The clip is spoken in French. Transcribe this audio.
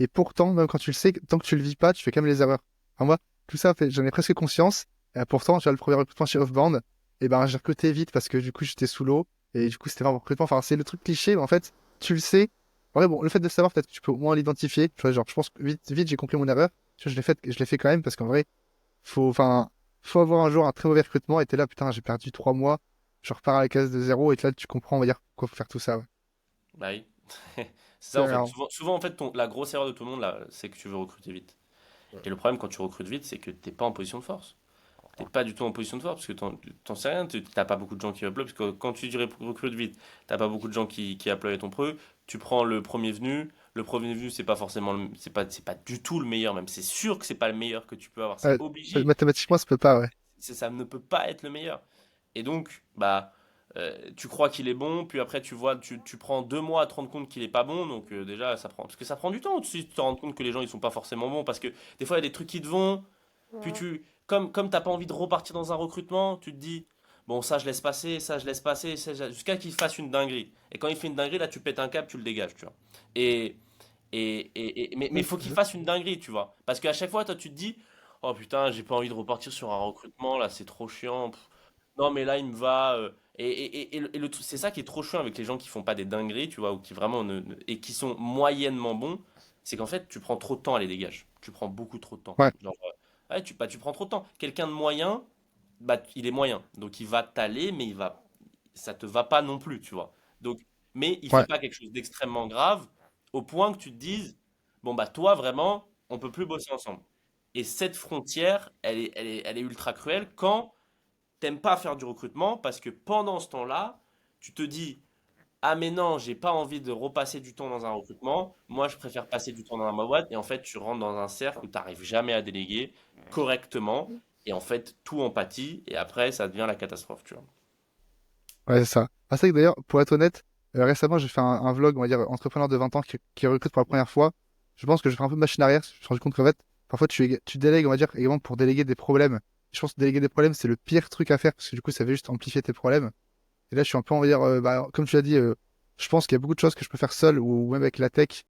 Et pourtant, même quand tu le sais, tant que tu le vis pas, tu fais quand même les erreurs. Enfin, moi, tout ça, j'en ai presque conscience. Et pourtant, j'ai le premier recrutement chez Offbound. Et ben, j'ai recruté vite parce que du coup, j'étais sous l'eau. Et du coup, c'était vraiment recrutement. Enfin, c'est le truc cliché, mais en fait, tu le sais. En vrai, bon, le fait de le savoir, peut-être que tu peux au moins l'identifier. Tu vois, genre, je pense que vite, j'ai compris mon erreur. Tu vois, je l'ai fait quand même parce qu'en vrai, enfin, faut avoir un jour un très mauvais recrutement. Et t'es là, putain, j'ai perdu 3 mois. Je repars à la case de zéro. Et là, tu comprends, on va dire, pourquoi faut faire tout ça. Ouais. Bah oui. C'est ça C'est en fait. vraiment- Souvent en fait, la grosse erreur de tout le monde là, c'est que tu veux recruter vite. Et le problème quand tu recrutes vite, c'est que t'es pas en position de force. T'es pas du tout en position de force parce que t'en sais rien, t'as pas beaucoup de gens qui uploadent. Parce que quand tu dirais recrute vite, t'as pas beaucoup de gens qui uploadent ton preux. Tu prends le premier venu. Le premier venu, c'est pas forcément, c'est pas du tout le meilleur, même. C'est sûr que c'est pas le meilleur que tu peux avoir. C'est ouais, obligé. mathématiquement, ça peut pas, ouais. Ça ne peut pas être le meilleur. Et donc, bah, tu crois qu'il est bon, puis après tu vois, tu prends 2 mois à te rendre compte qu'il est pas bon, donc déjà ça prend, parce que ça prend du temps aussi de te rendre compte que les gens ils sont pas forcément bons, parce que des fois il y a des trucs qui te vont, puis comme t'as pas envie de repartir dans un recrutement, tu te dis, bon ça je laisse passer, ça je laisse passer, jusqu'à qu'il fasse une dinguerie. Et quand il fait une dinguerie, là tu pètes un câble, tu le dégages, tu vois. Et mais faut qu'il fasse une dinguerie, tu vois. Parce qu'à chaque fois, toi, tu te dis, oh putain, j'ai pas envie de repartir sur un recrutement, là, c'est trop chiant. Non, mais là, il me va. C'est ça qui est trop chiant avec les gens qui font pas des dingueries, tu vois, ou qui vraiment et qui sont moyennement bons, c'est qu'en fait, tu prends trop de temps à les dégager. Tu prends beaucoup trop de temps. Ouais, Genre, ouais, tu prends trop de temps. Quelqu'un de moyen, bah, il est moyen. Donc, il va t'aller, mais ça te va pas non plus, tu vois. Donc, mais il fait ouais, pas quelque chose d'extrêmement grave au point que tu te dises, bon, bah, toi, vraiment, on peut plus bosser ensemble. Et cette frontière, elle est ultra cruelle quand t'aimes pas faire du recrutement parce que pendant ce temps-là, tu te dis, ah mais non, j'ai pas envie de repasser du temps dans un recrutement. Moi, je préfère passer du temps dans ma boîte. Et en fait, tu rentres dans un cercle où tu n'arrives jamais à déléguer correctement. Et en fait, tout en pâtit. Et après, ça devient la catastrophe, tu vois. ouais, c'est ça. Ah, c'est vrai que d'ailleurs, pour être honnête, récemment, j'ai fait un vlog, on va dire, entrepreneur de 20 ans qui recrute pour la première fois. Je pense que je fais un peu de machine arrière. Je me suis rendu compte qu'en fait, parfois, tu délègues, on va dire, également pour déléguer des problèmes. Je pense que déléguer des problèmes, c'est le pire truc à faire parce que du coup, ça fait juste amplifier tes problèmes. Et là, je suis un peu, on va dire, bah, comme tu l'as dit, je pense qu'il y a beaucoup de choses que je peux faire seul ou même avec la tech.